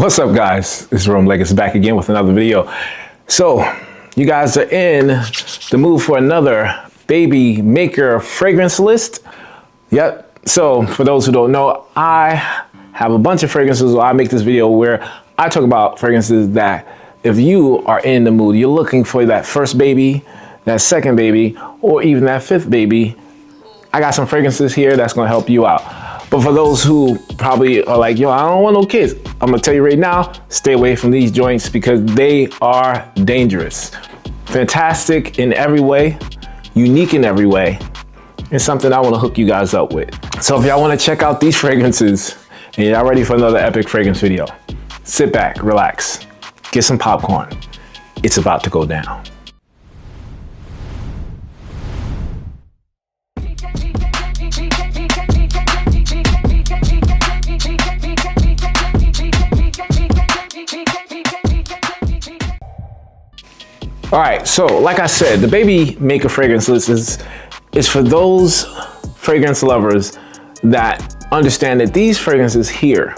What's up, guys? It's Rome Legacy back again with another video. So you guys are in the mood for another baby maker fragrance list. Yep. So for those who don't know, I have a bunch of fragrances where I make this video where I talk about fragrances that if you are in the mood, you're looking for that first baby, that second baby, or even that fifth baby, I got some fragrances here that's gonna help you out. But for those who probably are like, yo, I don't want no kids, I'm gonna tell you right now, stay away from these joints because they are dangerous. Fantastic in every way, unique in every way, and something I wanna hook you guys up with. So if y'all wanna check out these fragrances and y'all ready for another epic fragrance video, sit back, relax, get some popcorn. It's about to go down. All right, so like I said, the baby maker fragrance list is for those fragrance lovers that understand that these fragrances here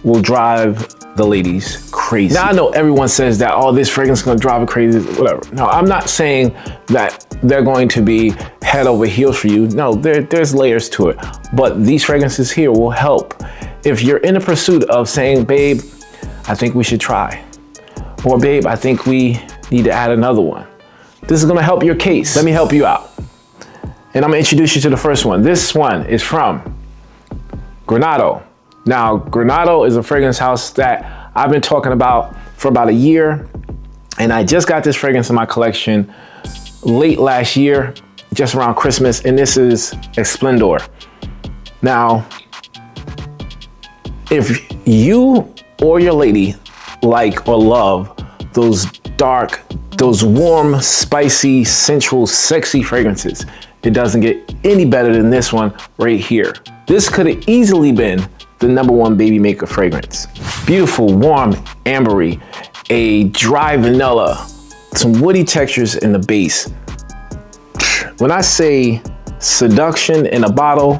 will drive the ladies crazy. Now I know everyone says that, oh, this fragrance is gonna drive her crazy, whatever. No, I'm not saying that they're going to be head over heels for you. No, there's layers to it. But these fragrances here will help if you're in the pursuit of saying, babe, I think we should try. Or babe, I think we need to add another one. This is gonna help your case. Let me help you out. And I'm gonna introduce you to the first one. This one is from Granado. Now, Granado is a fragrance house that I've been talking about for about a year. And I just got this fragrance in my collection late last year, just around Christmas. And this is Esplendor. Now, if you or your lady like or love those dark, those warm, spicy, sensual, sexy fragrances, it doesn't get any better than this one right here. This could have easily been the #1 baby maker fragrance. Beautiful, warm, ambery, a dry vanilla, some woody textures in the base. When I say seduction in a bottle,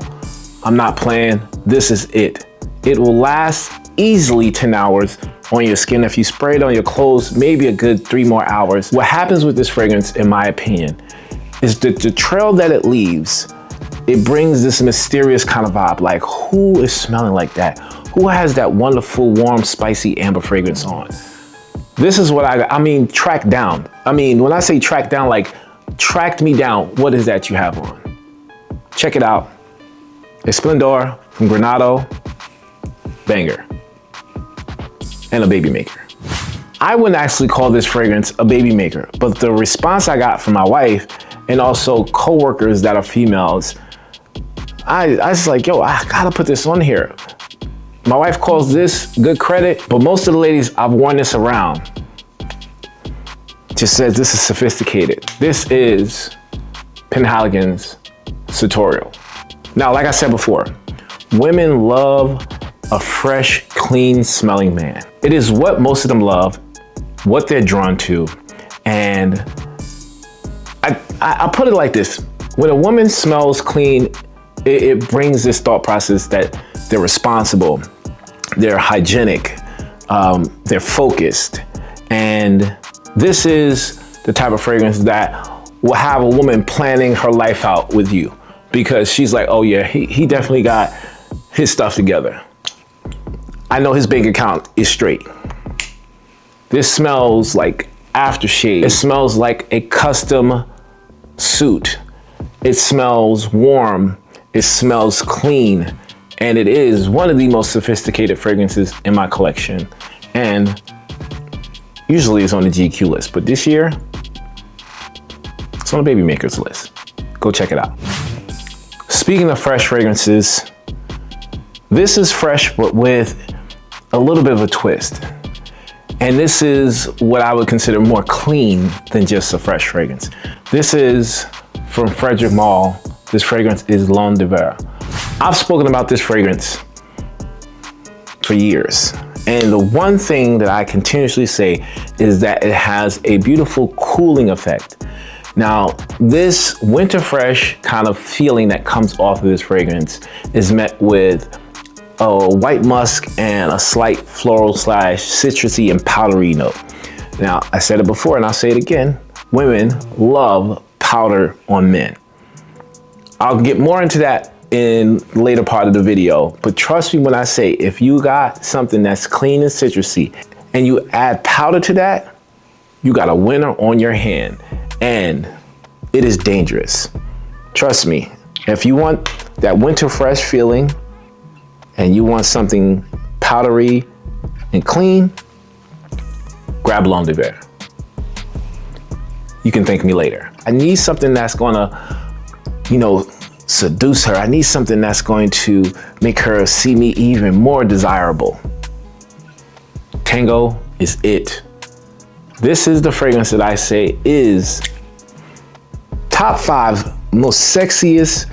I'm not playing. This is it. It will last easily 10 hours on your skin. If you spray it on your clothes, maybe a good 3 more hours. What happens with this fragrance, in my opinion, is that the trail that it leaves, it brings this mysterious kind of vibe. Like, who is smelling like that? Who has that wonderful, warm, spicy amber fragrance on? This is what I mean, track down. I mean, when I say track down, like tracked me down, what is that you have on? Check it out. Esplendor from Granado, banger. And a baby maker. I wouldn't actually call this fragrance a baby maker, but the response I got from my wife and also coworkers that are females, I was like, yo, I gotta put this on here. My wife calls this good credit, but most of the ladies I've worn this around just says this is sophisticated. This is Penhaligon's Sartorial. Now, like I said before, women love a fresh, clean smelling man. It is what most of them love, what they're drawn to. And I put it like this. When a woman smells clean, it brings this thought process that they're responsible, they're hygienic, they're focused. And this is the type of fragrance that will have a woman planning her life out with you because she's like, oh yeah, he definitely got his stuff together. I know his bank account is straight. This smells like aftershave. It smells like a custom suit. It smells warm. It smells clean. And it is one of the most sophisticated fragrances in my collection. And usually it's on the GQ list, but this year, it's on the baby makers list. Go check it out. Speaking of fresh fragrances, this is fresh, but with a little bit of a twist. And this is what I would consider more clean than just a fresh fragrance. This is from Frederic Malle. This fragrance is L'Homme de Verre. I've spoken about this fragrance for years. And the one thing that I continuously say is that it has a beautiful cooling effect. Now, this winter fresh kind of feeling that comes off of this fragrance is met with a white musk and a slight floral slash citrusy and powdery note. Now, I said it before and I'll say it again. Women love powder on men. I'll get more into that in the later part of the video, but trust me when I say, if you got something that's clean and citrusy and you add powder to that, you got a winner on your hand, and it is dangerous. Trust me, if you want that winter fresh feeling and you want something powdery and clean, grab L'Homme de Verre. You can thank me later. I need something that's gonna, seduce her. I need something that's going to make her see me even more desirable. Tango is it. This is the fragrance that I say is top 5 most sexiest,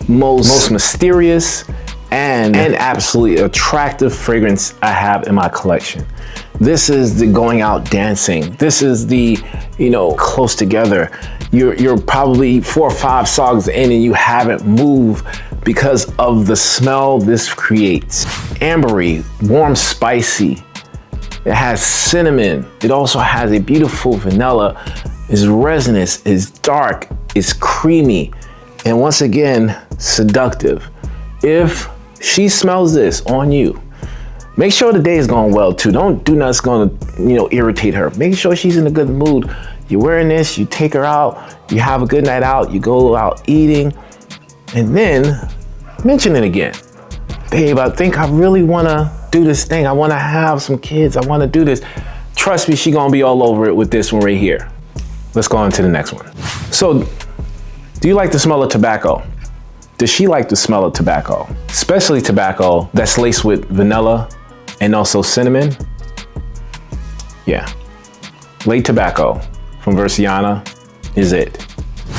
most mysterious, and absolutely attractive fragrance I have in my collection. This is the going out dancing. This is the, close together. You're probably 4 or 5 songs in and you haven't moved because of the smell this creates. Ambery, warm, spicy. It has cinnamon. It also has a beautiful vanilla. It's resinous, it's dark, it's creamy, and once again, seductive. If she smells this on you, make sure the day is going well too. Don't do nothing that's gonna, irritate her. Make sure she's in a good mood. You're wearing this, you take her out, you have a good night out, you go out eating, and then mention it again. Babe, I think I really wanna do this thing. I wanna have some kids, I wanna do this. Trust me, she gonna be all over it with this one right here. Let's go on to the next one. So, do you like the smell of tobacco? Does she like the smell of tobacco? Especially tobacco that's laced with vanilla and also cinnamon. Yeah, Late Tobacco from Vresiana is it.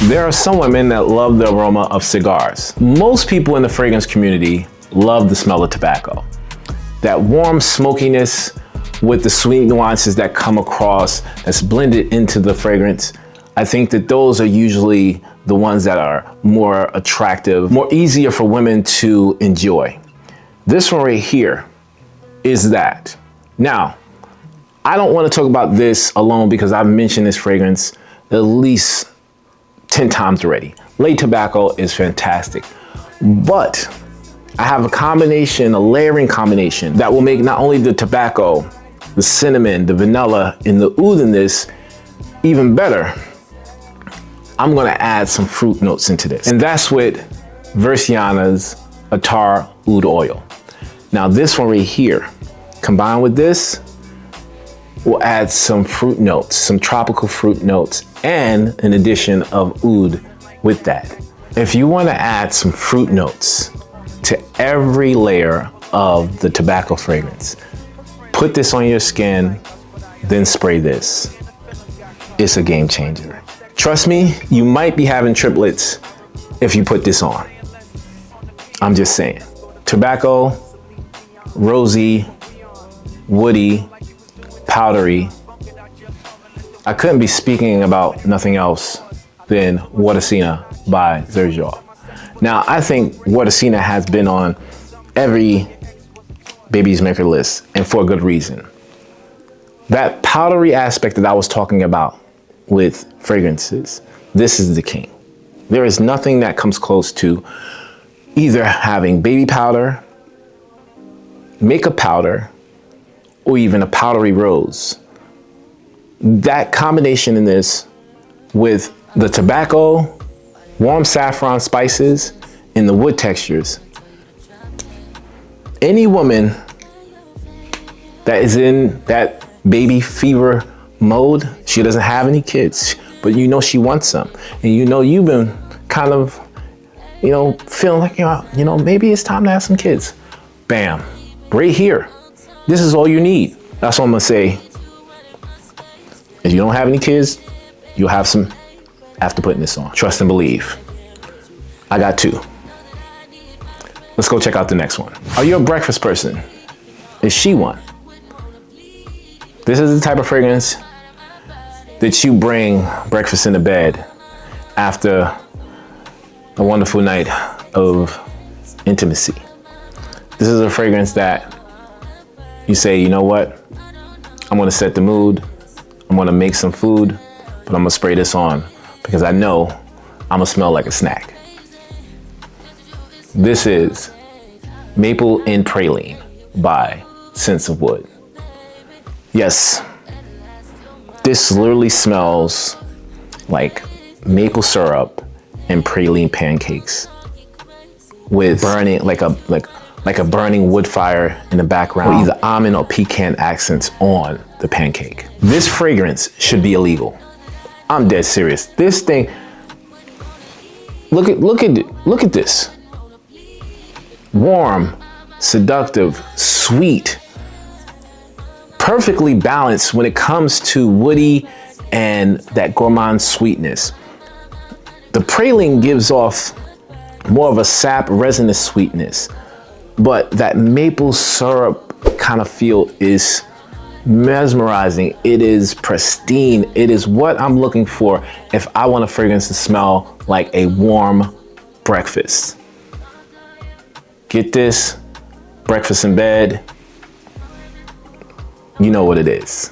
There are some women that love the aroma of cigars. Most people in the fragrance community love the smell of tobacco. That warm smokiness with the sweet nuances that come across that's blended into the fragrance. I think that those are usually the ones that are more attractive, more easier for women to enjoy. This one right here is that. Now, I don't want to talk about this alone because I've mentioned this fragrance at least 10 times already. Late Tobacco is fantastic, but I have a combination, a layering combination that will make not only the tobacco, the cinnamon, the vanilla, and the oud in this even better. I'm gonna add some fruit notes into this. And that's with Vresiana's Attar Oud Oil. Now this one right here, combined with this, will add some fruit notes, some tropical fruit notes, and an addition of oud with that. If you wanna add some fruit notes to every layer of the tobacco fragrance, put this on your skin, then spray this. It's a game changer. Trust me, you might be having triplets if you put this on. I'm just saying. Tobacco, rosy, woody, powdery. I couldn't be speaking about nothing else than Boadicea by Xerjoff. Now, I think Boadicea has been on every baby's maker list, and for a good reason. That powdery aspect that I was talking about with fragrances, this is the king. There is nothing that comes close to either having baby powder, makeup powder, or even a powdery rose. That combination in this with the tobacco, warm saffron spices, and the wood textures. Any woman that is in that baby fever mode, she doesn't have any kids, but she wants some. And you've been kind of, feeling like, maybe it's time to have some kids. Bam, right here. This is all you need. That's what I'm gonna say. If you don't have any kids, you'll have some after putting this on. Trust and believe. I got 2. Let's go check out the next one. Are you a breakfast person? Is she one? This is the type of fragrance that you bring breakfast into bed after a wonderful night of intimacy. This is a fragrance that you say, you know what? I'm gonna set the mood. I'm gonna make some food, but I'm gonna spray this on because I know I'm gonna smell like a snack. This is Maple and Praline by Scents of Wood. Yes, this literally smells like maple syrup and praline pancakes with burning, like a burning wood fire in the background, or either almond or pecan accents on the pancake. This fragrance should be illegal. I'm dead serious. This thing, look at this. Warm, seductive, sweet, perfectly balanced when it comes to woody and that gourmand sweetness. The praline gives off more of a sap resinous sweetness, but that maple syrup kind of feel is mesmerizing. It is pristine. It is what I'm looking for if I want a fragrance to smell like a warm breakfast. Get this, breakfast in bed, you know what it is.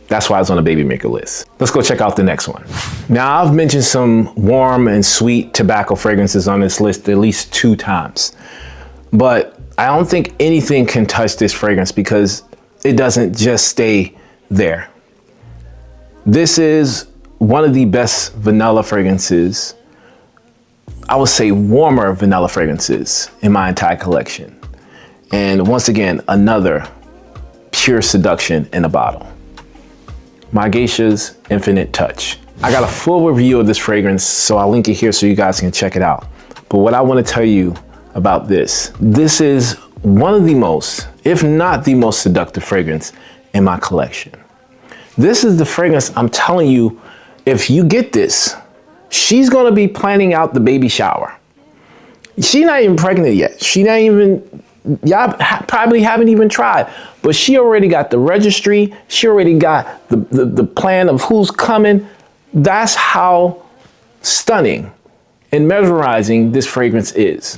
That's why it's on the baby maker list. Let's go check out the next one. Now, I've mentioned some warm and sweet tobacco fragrances on this list at least 2 times, but I don't think anything can touch this fragrance because it doesn't just stay there. This is one of the best vanilla fragrances, I would say warmer vanilla fragrances in my entire collection. And once again, another pure seduction in a bottle. Boadicea Infinite Touch. I got a full review of this fragrance, so I'll link it here so you guys can check it out. But what I want to tell you about this is one of the most, if not the most seductive fragrance in my collection. This is the fragrance I'm telling you, if you get this, she's gonna be planning out the baby shower. She's not even pregnant yet. She not even, y'all probably haven't even tried, but she already got the registry. She already got the plan of who's coming. That's how stunning and mesmerizing this fragrance is.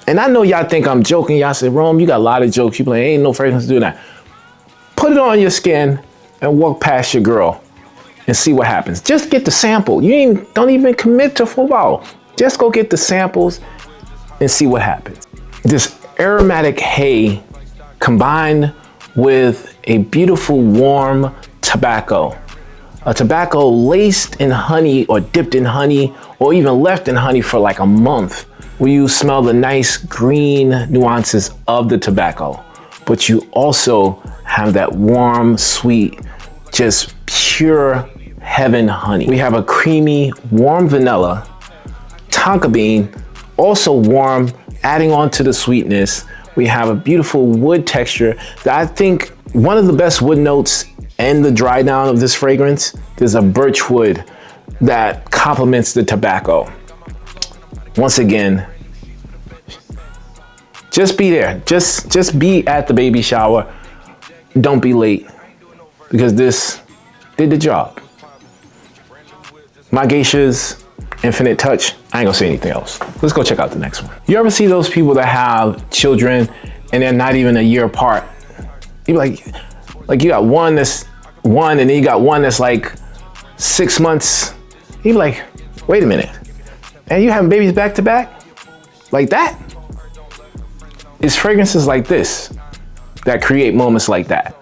And I know y'all think I'm joking. Y'all say, Rome, you got a lot of jokes. You play, ain't no fragrance to do that. Put it on your skin and walk past your girl and see what happens. Just get the sample. You don't even commit to full bottle. Just go get the samples and see what happens. This aromatic hay combined with a beautiful warm tobacco. A tobacco laced in honey or dipped in honey or even left in honey for like a month, where you smell the nice green nuances of the tobacco, but you also have that warm, sweet, just pure heaven honey. We have a creamy, warm vanilla, tonka bean, also warm, adding on to the sweetness. We have a beautiful wood texture that I think one of the best wood notes and the dry down of this fragrance, there's a birch wood that complements the tobacco. Once again, just be there. Just be at the baby shower. Don't be late, because this did the job. Boadicea Infinite Touch. I ain't gonna say anything else. Let's go check out the next one. You ever see those people that have children and they're not even a year apart? You like you got one that's 1 and then you got one that's like 6 months. You be like, wait a minute, and you having babies back to back like that? It's fragrances like this that create moments like that.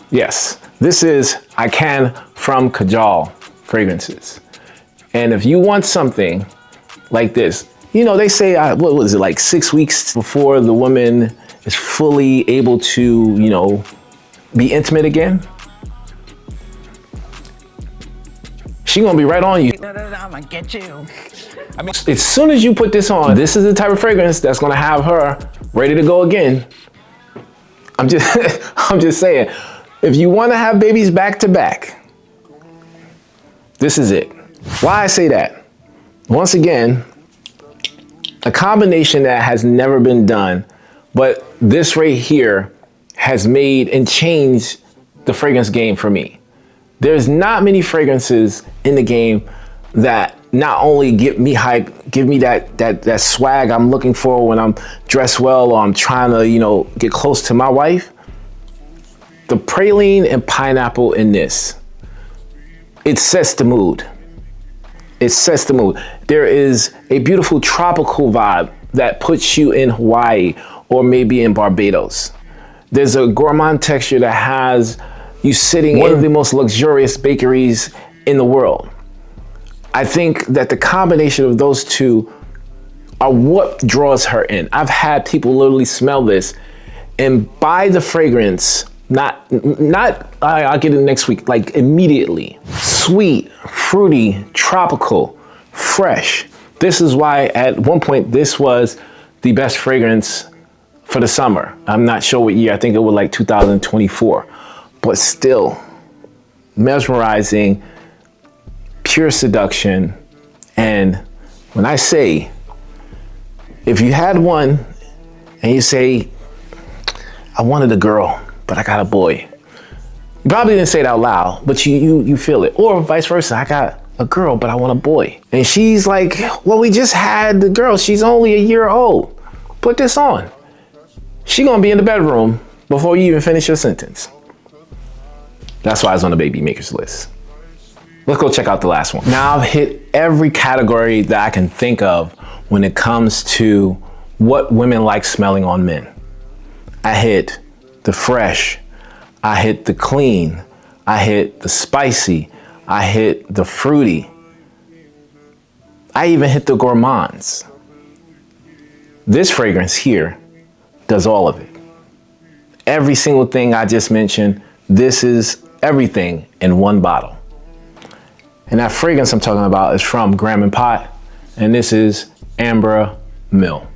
Yes, this is I Can from Kajal fragrances. And if you want something like this, you know, they say, what was it, like 6 weeks before the woman is fully able to, you know, be intimate again? She gonna be right on you. I'm gonna get you. I mean, as soon as you put this on, this is the type of fragrance that's gonna have her ready to go again. I'm just saying, if you wanna have babies back to back, this is it. Why I say that? Once again, a combination that has never been done, but this right here has made and changed the fragrance game for me. There's not many fragrances in the game that not only get me hype, give me that swag I'm looking for when I'm dressed well or I'm trying to, you know, get close to my wife. The praline and pineapple in this, it sets the mood. It sets the mood. There is a beautiful tropical vibe that puts you in Hawaii or maybe in Barbados. There's a gourmand texture that has you sitting in one of the most luxurious bakeries in the world. I think that the combination of those two are what draws her in. I've had people literally smell this and buy the fragrance, I'll get it next week, like immediately. Sweet, fruity, tropical, fresh. This is why at one point this was the best fragrance for the summer. I'm not sure what year, I think it was like 2024, but still mesmerizing, pure seduction. And when I say, if you had one and you say, I wanted a girl, but I got a boy. You probably didn't say it out loud, but you feel it. Or vice versa, I got a girl, but I want a boy. And she's like, well, we just had the girl. She's only a year old. Put this on. She gonna be in the bedroom before you even finish your sentence. That's why it's on the baby makers list. Let's go check out the last one. Now I've hit every category that I can think of when it comes to what women like smelling on men. I hit the fresh, I hit the clean, I hit the spicy, I hit the fruity, I even hit the gourmands. This fragrance here does all of it. Every single thing I just mentioned, this is everything in one bottle. And that fragrance I'm talking about is from Graham & Pot, and this is Amber Mill.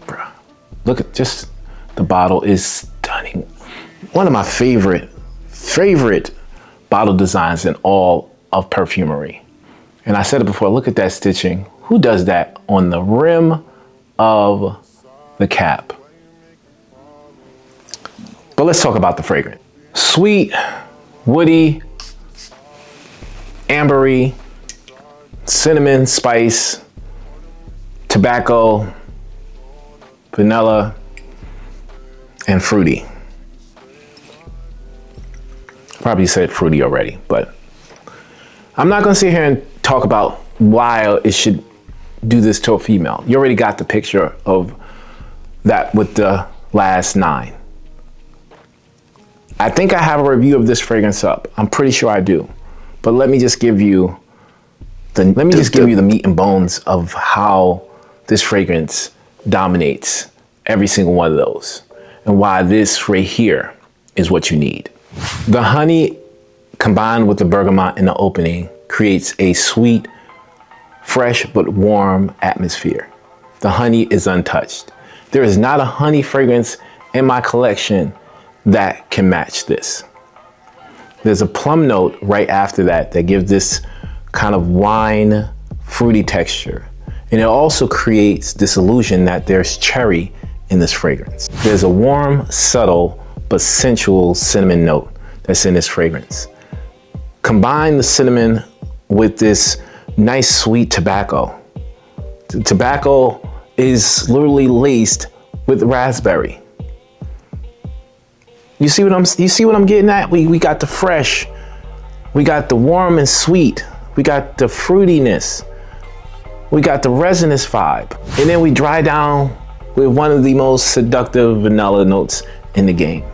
Bruh, look at just, the bottle is stunning. One of my favorite bottle designs in all of perfumery. And I said it before, look at that stitching. Who does that on the rim of the cap? But let's talk about the fragrance. Sweet, woody, ambery, cinnamon, spice, tobacco, vanilla, and fruity. Probably said fruity already, but I'm not gonna sit here and talk about why it should do this to a female. You already got the picture of that with the last 9. I think I have a review of this fragrance up. I'm pretty sure I do. But let me just give you the meat and bones of how this fragrance dominates every single one of those and why this right here is what you need. The honey combined with the bergamot in the opening creates a sweet, fresh, but warm atmosphere. The honey is untouched. There is not a honey fragrance in my collection that can match this. There's a plum note right after that gives this kind of wine, fruity texture. And it also creates this illusion that there's cherry in this fragrance. There's a warm, subtle, but sensual cinnamon note that's in this fragrance. Combine the cinnamon with this nice sweet tobacco. The tobacco is literally laced with raspberry. You see what I'm getting at? We got the fresh, we got the warm and sweet, we got the fruitiness, we got the resinous vibe, and then we dry down with one of the most seductive vanilla notes in the game.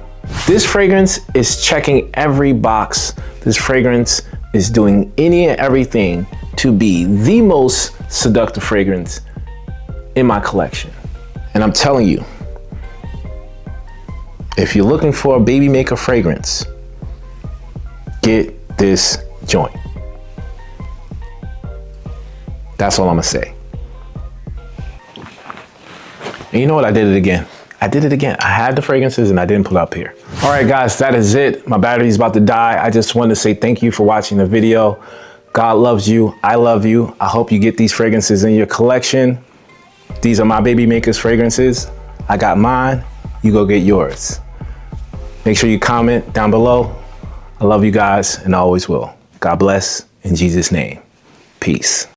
This fragrance is checking every box. This fragrance is doing any and everything to be the most seductive fragrance in my collection. And I'm telling you, if you're looking for a baby maker fragrance, get this joint. That's all I'm gonna say. And you know what? I did it again. I had the fragrances and I didn't pull up here. All right, guys, that is it. My battery's about to die. I just wanted to say thank you for watching the video. God loves you. I love you. I hope you get these fragrances in your collection. These are my baby makers fragrances. I got mine. You go get yours. Make sure you comment down below. I love you guys and I always will. God bless in Jesus' name. Peace.